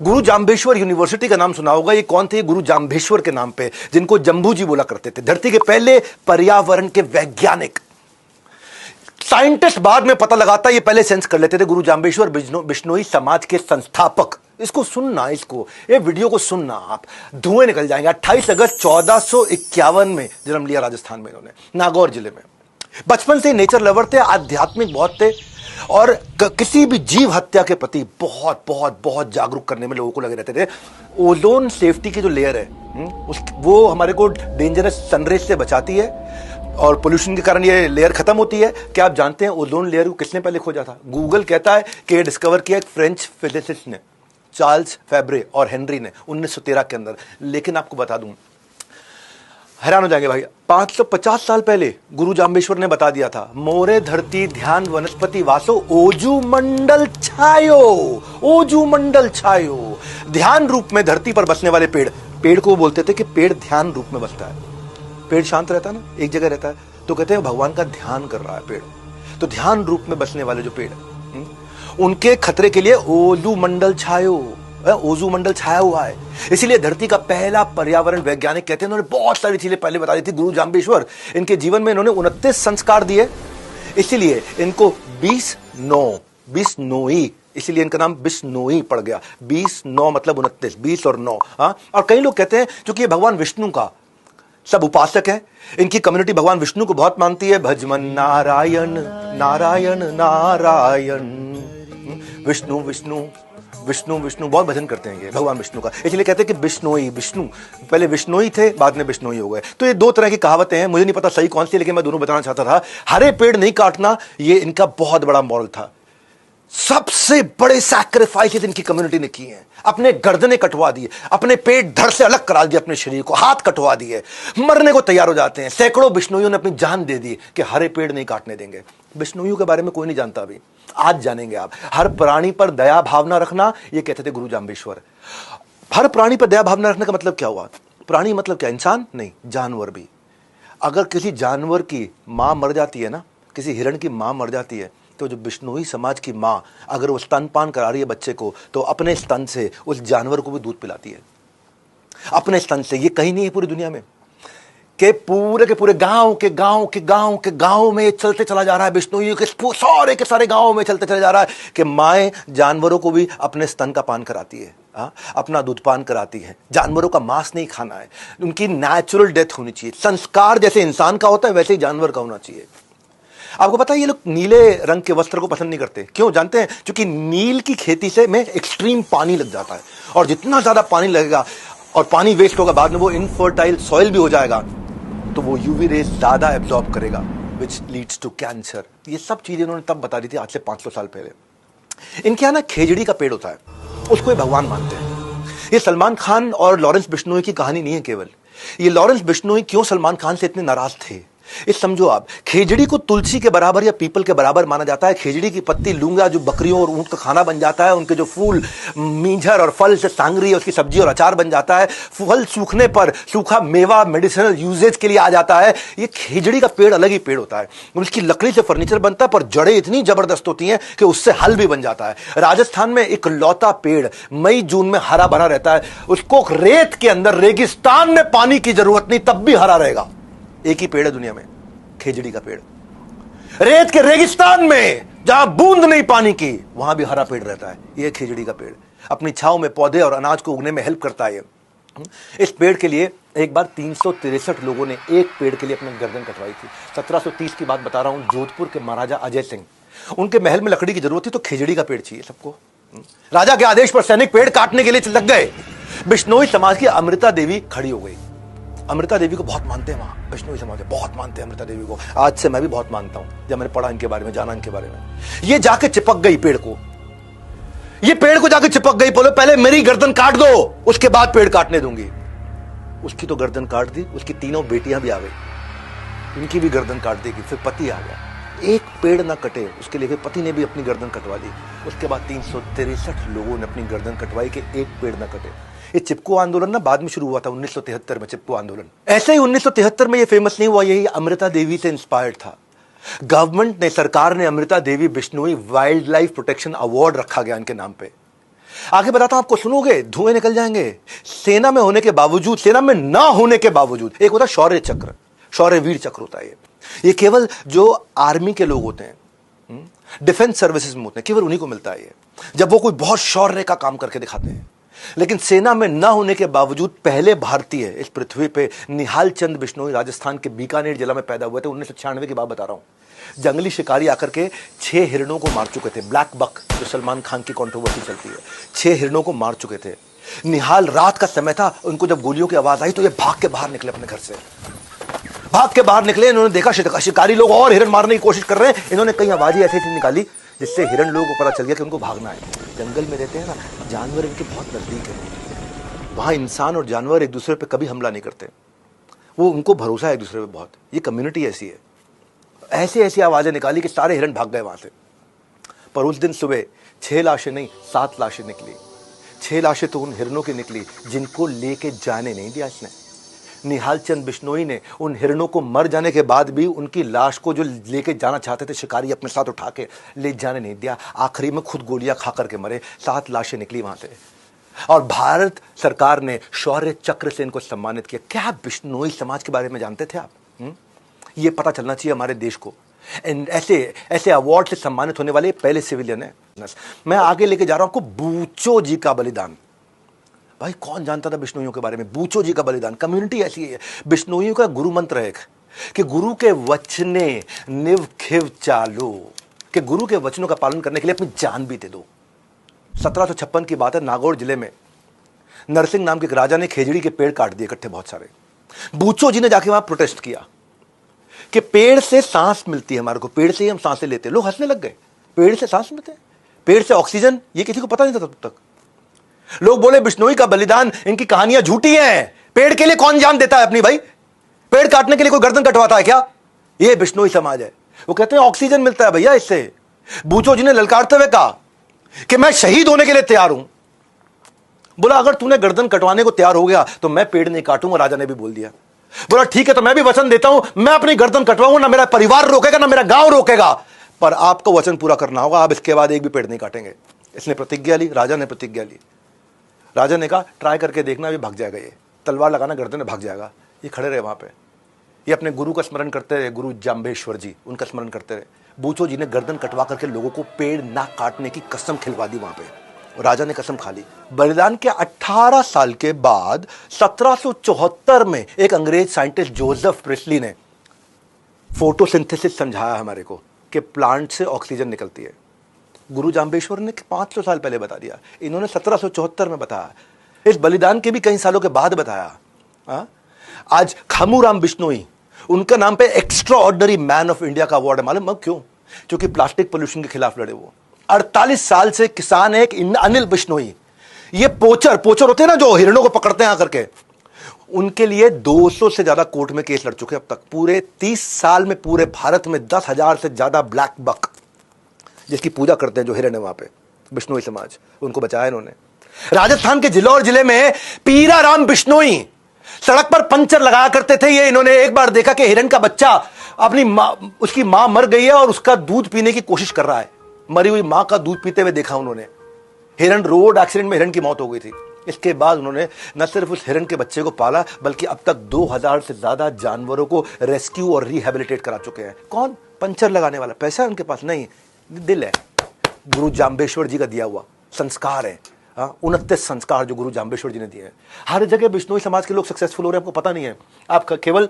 गुरु Jambheshwar university का नाम सुना होगा। ये कौन थे? गुरु जाम्बेश्वर के नाम पे, जिनको जम्बू जी बोला करते थे। धरती के पहले पर्यावरण के वैज्ञानिक, साइंटिस्ट बाद में पता लगाता, ये पहले सेंस कर लेते थे। गुरु जाम्बेश्वर बिश्नोई समाज के संस्थापक। इसको सुनना, ये वीडियो को सुनना, आप धुएं निकल जाएंगे। 28 अगस्त 1451 में जन्म लिया राजस्थान में इन्होंने, नागौर जिले में। बचपन से नेचर लवर थे, आध्यात्मिक बहुत थे, और किसी भी जीव हत्या के प्रति बहुत बहुत बहुत जागरूक करने में लोगों को लगे रहते थे। ओजोन सेफ्टी की जो लेयर है, वो हमारे को डेंजरस सनरेज से बचाती है, और पोल्यूशन के कारण ये लेयर खत्म होती है। क्या आप जानते हैं ओजोन लेयर को किसने पहले खोजा था? गूगल कहता है कि ये डिस्कवर किया एक फ्रेंच फिजिसिस्ट ने, चार्ल्स फेब्रे और हेनरी ने 1913 के अंदर। लेकिन आपको बता दूं, हैरान हो जाएंगे भाई, 550 साल पहले गुरु जाम्बेश्वर ने बता दिया था, मोरे धरती ध्यान वनस्पति वासो ओजू मंडल छायो। ओजू मंडल छायो, ध्यान रूप में धरती पर बसने वाले पेड़। पेड़ को बोलते थे कि पेड़ ध्यान रूप में बसता है। पेड़ शांत रहता है ना, एक जगह रहता है, तो कहते हैं भगवान का ध्यान कर रहा है पेड़। तो ध्यान रूप में बसने वाले जो पेड़, उनके खतरे के लिए ओजू मंडल छायो, ओजू मंडल छाया हुआ है। इसीलिए धरती का पहला पर्यावरण वैज्ञानिक कहते हैं, इन्होंने बहुत सारी चीजें पहले बता दी थी। गुरु जाम्बेश्वर, इनके जीवन में इन्होंने 29 संस्कार दिए, इसीलिए इनको बिश्नोई, इसीलिए इनका नाम बिश्नोई पड़ गया। 20-9 मतलब 29, 20 और 9। हाँ, और कई लोग कहते हैं क्योंकि ये भगवान विष्णु का सब उपासक हैं, इनकी कम्युनिटी भगवान विष्णु को बहुत मानती है। भजमन नारायण नारायण नारायण, विष्णु विष्णु विष्णु विष्णु, बहुत भजन करते हैं ये भगवान विष्णु का। इसलिए कहते हैं कि बिश्नोई, विष्णु पहले विष्णोई थे, बाद में बिश्नोई हो गए। तो ये दो तरह की कहावतें हैं, मुझे नहीं पता सही कौन सी, लेकिन मैं दोनों बताना चाहता था। हरे पेड़ नहीं काटना, ये इनका बहुत बड़ा मॉरल था। सबसे बड़े सैक्रिफाइसेस इनकी कम्युनिटी ने किए हैं। अपने गर्दनें कटवा दिए, अपने पेट धड़ से अलग करा दिए, अपने शरीर को हाथ कटवा दिए, मरने को तैयार हो जाते हैं। सैकड़ों बिश्नोइयों ने अपनी जान दे दी कि हरे पेड़ नहीं काटने देंगे। बिश्नोइयों के बारे में कोई नहीं जानता अभी, आज जानेंगे आप। हर प्राणी पर दया भावना रखना, ये कहते थे गुरु जाम्बेश्वर। हर प्राणी पर दया भावना रखने का मतलब क्या हुआ? प्राणी मतलब क्या? इंसान नहीं, जानवर भी। अगर किसी जानवर की मां मर जाती है ना, किसी हिरण की मां मर जाती है, तो जो बिश्नोई समाज की मां, अगर वो स्तनपान करा रही है बच्चे को, तो अपने स्तन से उस जानवर को भी दूध पिलाती है, अपने स्तन से। ये कहीं नहीं है पूरी दुनिया में, के पूरे गांव में चलते चला जा रहा है। बिश्नोई के सारे गांव में चलते चले जा रहा है कि माएं जानवरों को भी अपने स्तन का पान कराती है, अपना दूध पान कराती है। जानवरों का मांस नहीं खाना है, उनकी नेचुरल डेथ होनी चाहिए। संस्कार जैसे इंसान का होता है वैसे ही जानवर का होना चाहिए। आपको पता है ये लोग नीले रंग के वस्त्र को पसंद नहीं करते, क्यों जानते हैं? क्योंकि नील की खेती से में एक्सट्रीम पानी लग जाता है, और जितना ज्यादा पानी लगेगा और पानी वेस्ट होगा, बाद में वो इनफर्टाइल सॉइल भी हो जाएगा, तो वो यूवी रेज ज्यादा एब्जॉर्ब करेगा, विच लीड्स टू कैंसर। ये सब चीजें इन्होंने तब बता दी थी, आज से 500 साल पहले। इनके यहाँ ना खेजड़ी का पेड़ होता है, उसको ये भगवान मानते हैं। ये सलमान खान और लॉरेंस बिश्नोई की कहानी नहीं है केवल। ये लॉरेंस बिश्नोई क्यों सलमान खान से इतने नाराज थे, इस समझो आप। खेजड़ी को तुलसी के बराबर या पीपल के बराबर माना जाता है। खेजड़ी की पत्ती लूंगा जो बकरियों और ऊंट का खाना बन जाता है, उनके जो फूल मींझर और फल से सांगरी, उसकी सब्जी और अचार बन जाता है। फल सूखने पर सूखा मेवा मेडिसिनल यूजेज के लिए आ जाता है। ये खेजड़ी का पेड़ अलग ही पेड़ होता है, उसकी लकड़ी से फर्नीचर बनता है, पर जड़ें इतनी जबरदस्त होती हैं कि उससे हल भी बन जाता है। राजस्थान में एक लौता पेड़ मई जून में हरा भरा रहता है, उसको रेत के अंदर रेगिस्तान में पानी की जरूरत नहीं तब भी हरा रहेगा। एक ही पेड़ है दुनिया में, खेजड़ी का पेड़। रेत के रेगिस्तान में जहां बूंद नहीं पानी की, वहां भी हरा पेड़ रहता है। यह खेजड़ी का पेड़ अपनी छांव में पौधे और अनाज को उगने में हेल्प करता है। इस पेड़ के लिए एक बार 363 लोगों ने एक पेड़ के लिए अपनी गर्दन कटवाई थी। 1730 की बात बता रहा हूं, जोधपुर के महाराजा अजय सिंह, उनके महल में लकड़ी की जरूरत थी, तो खेजड़ी का पेड़ चाहिए सबको। राजा के आदेश पर सैनिक पेड़ काटने के लिए लग गए। बिश्नोई समाज की अमृता देवी खड़ी हो गई। अमृता देवी को बहुत मानते हैं वहां, बिश्नोई समाज बहुत मानते हैं अमृता देवी को। आज से मैं भी बहुत मानता हूं, जब मैंने पढ़ा इनके बारे में, जाना इनके बारे में। ये जाके चिपक गई पेड़ को, ये पेड़ को जाके चिपक गई, बोले पहले मेरी गर्दन काट दो, उसके बाद पेड़ काटने दूंगी। उसकी तो गर्दन काट दी, उसकी तीनों बेटियां भी आ गई, इनकी भी गर्दन काट देगी। फिर पति आ गया, एक पेड़ ना कटे उसके लिए, फिर पति ने भी अपनी गर्दन कटवा दी। उसके बाद 363 लोगों ने अपनी गर्दन कटवाई कि एक पेड़ ना कटे। ये चिपको आंदोलन ना बाद में शुरू हुआ था 1973 में, चिपको आंदोलन। ऐसे ही 1973 में ये फेमस नहीं हुआ, यही अमृता देवी से इंस्पायर्ड था। गवर्नमेंट ने, सरकार ने Amrita Devi Bishnoi wildlife protection award रखा गया इनके नाम पे। आगे बताता हूं आपको, सुनोगे धुएं निकल जाएंगे। सेना में होने के बावजूद, सेना में ना होने के बावजूद, एक होता है शौर्य चक्र, शौर्य वीर चक्र होता है ये केवल जो आर्मी के लोग होते हैं, डिफेंस सर्विसेज में होते हैं, केवल उन्हीं को मिलता है ये, जब वो कोई बहुत शौर्य का काम करके दिखाते हैं। लेकिन सेना में ना होने के बावजूद पहले भारतीय इस पृथ्वी पे निहाल चंद बिश्नोई राजस्थान के बीकानेर जिला में पैदा हुए थे। 1996 की बात बता रहा हूं। जंगली शिकारी आकर के 6 हिरणों को मार चुके थे। ब्लैक बक जो सलमान खान की कंट्रोवर्सी चलती है, 6 हिरणों को मार चुके थे। निहाल, रात का समय था, उनको जब गोलियों की आवाज आई तो ये भाग के बाहर निकले, अपने घर से भाग के बाहर निकले। इन्होंने देखा शिकारी लोग और हिरण मारने की कोशिश कर रहे हैं। इन्होंने कई आवाजें ऐसी निकाली जिससे हिरण लोगों को पता चल गया कि उनको भागना है। जंगल में रहते हैं ना, जानवर इनके बहुत नजदीक है। वहां इंसान और जानवर एक दूसरे पे कभी हमला नहीं करते, वो उनको भरोसा है एक दूसरे पे बहुत। ये कम्युनिटी ऐसी है। ऐसी ऐसी आवाजें निकाली कि सारे हिरण भाग गए वहां से। पर उस दिन सुबह 6 लाशें नहीं, 7 लाशें निकली। 6 लाशें तो उन हिरणों की निकली जिनको लेके जाने नहीं दिया इसने। निहाल चंद बिश्नोई ने उन हिरणों को मर जाने के बाद भी उनकी लाश को जो लेके जाना चाहते थे शिकारी, अपने साथ उठा के ले जाने नहीं दिया। आखिरी में खुद गोलियां खा करके मरे। 7 लाशें निकली वहां से और भारत सरकार ने शौर्य चक्र से इनको सम्मानित किया। क्या बिश्नोई समाज के बारे में जानते थे आप? ये पता चलना चाहिए हमारे देश को। ऐसे ऐसे अवार्ड से सम्मानित होने वाले पहले सिविलियन है। मैं आगे लेके जा रहा हूं आपको, बूचो जी का बलिदान। भाई कौन जानता था बिश्नोइयों के बारे में? बूचो जी का बलिदान। कम्युनिटी ऐसी है। बिश्नोइयों का गुरु मंत्र है कि गुरु के वचने निव खिव चालो, कि गुरु के वचनों का पालन करने के लिए अपनी जान भी दे दो। 1756 की बात है, नागौर जिले में नरसिंह नाम के एक राजा ने खेजड़ी के पेड़ काट दिए इकट्ठे बहुत सारे। बूचो जी ने जाके वहां प्रोटेस्ट किया कि पेड़ से सांस मिलती है हमारे को, पेड़ से ही हम सांसें लेते हैं। लोग हंसने लग गए, पेड़ से सांस मिलते हैं, पेड़ से ऑक्सीजन, ये किसी को पता नहीं था तब तक। लोग बोले बिश्नोई का बलिदान, इनकी कहानियां झूठी हैं। पेड़ के लिए कौन जान देता है अपनी? भाई पेड़ काटने के लिए कोई गर्दन कटवाता है क्या? ये बिश्नोई समाज है। वो कहते हैं ऑक्सीजन मिलता है भैया इससे। बूचो जी ने ललकारते हुए कहा कि मैं शहीद होने के लिए तैयार हूं। बोला अगर तूने गर्दन कटवाने को तैयार हो गया तो मैं पेड़ नहीं काटूंगा। राजा ने भी बोल दिया। बोला ठीक है, तो मैं भी वचन देता हूं, मैं अपनी गर्दन कटवाऊंगा, ना मेरा परिवार रोकेगा ना मेरा गांव रोकेगा, पर आपको वचन पूरा करना होगा, आप इसके बाद एक भी पेड़ नहीं काटेंगे। इसने प्रतिज्ञा ली, राजा ने प्रतिज्ञा ली। राजा ने कहा ट्राई करके देखना, अभी भाग जाएगा, ये तलवार लगाना गर्दन में भाग जाएगा। ये खड़े रहे वहां पे, ये अपने गुरु का स्मरण करते रहे, गुरु जाम्बेश्वर जी, उनका स्मरण करते रहे। बूचो जी ने गर्दन कटवा करके लोगों को पेड़ ना काटने की कसम खिलवा दी वहां पे, और राजा ने कसम खा ली। बलिदान के 18 साल के बाद 1774 में एक अंग्रेज साइंटिस्ट जोसेफ प्रिस्ली ने फोटोसिंथेसिस समझाया हमारे को कि प्लांट से ऑक्सीजन निकलती है। गुरु जाम्बेश्वर ने 500 साल पहले बता दिया, इन्होंने 1774 में बताया। इस बलिदान के भी कई सालों के बाद बताया। आज खामूराम बिश्नोई, उनका नाम पे extra ordinary man of India का अवार्ड है। मालूम क्यों? क्योंकि प्लास्टिक पोल्यूशन के खिलाफ लड़े वो। 48 साल से किसान है। एक अनिल बिश्नोई, ये पोचर होते हैं ना जो हिरणों को पकड़ते हैं आकर के, उनके लिए 200 से ज्यादा कोर्ट में केस लड़ चुके अब तक। पूरे 30 साल में पूरे भारत में 10,000 से ज्यादा ब्लैक बक जिसकी पूजा करते हैं जो हिरण है वहां पे, बिश्नोई समाज, उनको बचाया इन्होंने। राजस्थान के जिलौर जिले में पीराराम बिश्नोई सड़क पर पंचर लगाया करते थे। ये इन्होंने एक बार देखा कि हिरण का बच्चा अपनी मां, उसकी मां मर गई है और उसका दूध पीने की कोशिश कर रहा है। मरी हुई मां का दूध पीते हुए देखा उन्होंने। हिरण, रोड एक्सीडेंट में हिरण की मौत हो गई थी। इसके बाद उन्होंने न सिर्फ उस हिरण के बच्चे को पाला, बल्कि अब तक 2000 से ज्यादा जानवरों को रेस्क्यू और रिहेबिलिटेट करा चुके हैं। कौन? पंचर लगाने वाला। पैसा है उनके पास नहीं, दिल है। गुरु जाम्बेश्वर जी का दिया हुआ संस्कार है। 29 संस्कार जो गुरु जाम्बेश्वर जी ने दिए हैं। हर जगह बिश्नोई समाज के लोग सक्सेसफुल हो रहे हैं, आपको पता नहीं है। आप केवल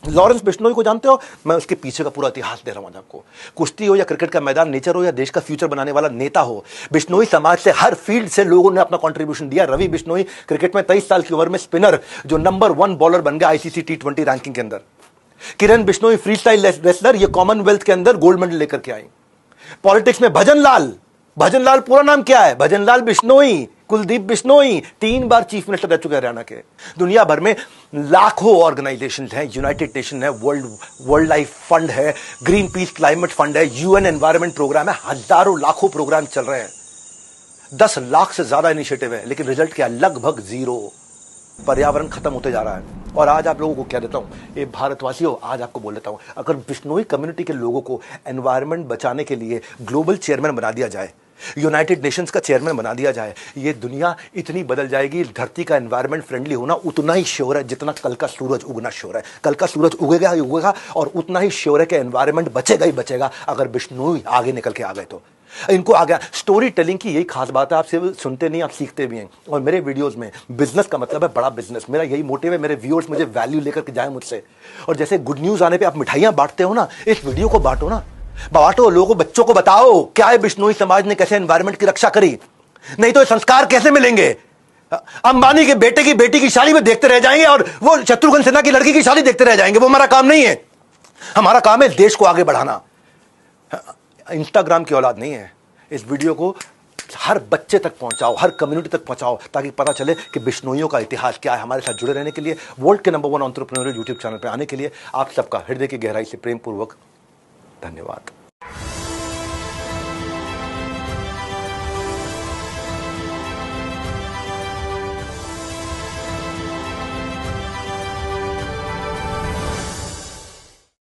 लॉरेंस बिश्नोई को जानते हो, मैं उसके पीछे का पूरा इतिहास दे रहा हूं आज आपको। कुश्ती हो या क्रिकेट का मैदान, नेचर हो या देश का फ्यूचर बनाने वाला नेता हो, बिश्नोई समाज से हर फील्ड से लोगों ने अपना कंट्रीब्यूशन दिया। रवि बिश्नोई क्रिकेट में 23 साल की उम्र में स्पिनर जो नंबर 1 बॉलर बन गया आईसीसी T20 रैंकिंग के अंदर। किरण बिश्नोई फ्री स्टाइल रेसलर, ये कॉमनवेल्थ के अंदर गोल्ड मेडल लेकर के आई। पॉलिटिक्स में भजनलाल पूरा नाम क्या है? भजनलाल बिश्नोई, कुलदीप बिश्नोई 3 बार चीफ मिनिस्टर रह चुके हैं हरियाणा के। दुनिया भर में लाखों ऑर्गेनाइजेशंस हैं, यूनाइटेड नेशन है, वर्ल्ड लाइफ फंड है, ग्रीन पीस क्लाइमेट फंड है, यूएन एनवायरनमेंट प्रोग्राम है, हजारों लाखों प्रोग्राम चल रहे हैं। 10 लाख से ज्यादा इनिशिएटिव है, लेकिन रिजल्ट क्या? लगभग 0। पर्यावरण खत्म होते जा रहा है। और आज आप लोगों को क्या देता हूं, ये भारतवासियों, आज आपको बोल देता हूं, अगर बिश्नोई कम्युनिटी के लोगों को एनवायरनमेंट बचाने के लिए ग्लोबल चेयरमैन बना दिया जाए यूनाइटेड नेशंस का चेयरमैन बना दिया जाए। ये दुनिया इतनी बदल जाएगी, धरती का एनवायरनमेंट फ्रेंडली होना उतना ही श्योर है जितना कल का सूरज उगना श्योर है। कल का सूरज उगेगा ही उगेगा और उतना ही श्योर है कि एनवायरनमेंट बचेगा ही बचेगा अगर बिश्नोई आगे निकल के आ गए तो। इनको आ गया। स्टोरी टेलिंग की यही खास बात है, आप सिर्फ सुनते नहीं, आप सीखते भी हैं। और मेरे वीडियोस में बिजनेस का मतलब है बड़ा बिजनेस, मेरा यही मोटिव है, मेरे व्यूअर्स मुझे वैल्यू लेकर के जाए मुझसे। और जैसे गुड न्यूज आने पे आप मिठाइयां बांटते हो ना, इस वीडियो को बांटो ना, बांटो, लोगों को, बच्चों को बताओ क्या है बिश्नोई समाज ने कैसे एनवायरनमेंट की रक्षा करी। नहीं तो ये संस्कार कैसे मिलेंगे? अंबानी के बेटे की बेटी की शादी में देखते रह जाएंगे और वो शत्रुघ्न सिन्हा की लड़की की शादी देखते रह जाएंगे। वो हमारा काम नहीं है। हमारा काम है देश को आगे बढ़ाना। इंस्टाग्राम की औलाद नहीं है। इस वीडियो को हर बच्चे तक पहुंचाओ, हर कम्युनिटी तक पहुंचाओ, ताकि पता चले कि बिश्नोइयों का इतिहास क्या है। हमारे साथ जुड़े रहने के लिए, वर्ल्ड के नंबर 1 एंटरप्रेन्योरियल यूट्यूब चैनल पर आने के लिए आप सबका हृदय की गहराई से प्रेम पूर्वक धन्यवाद।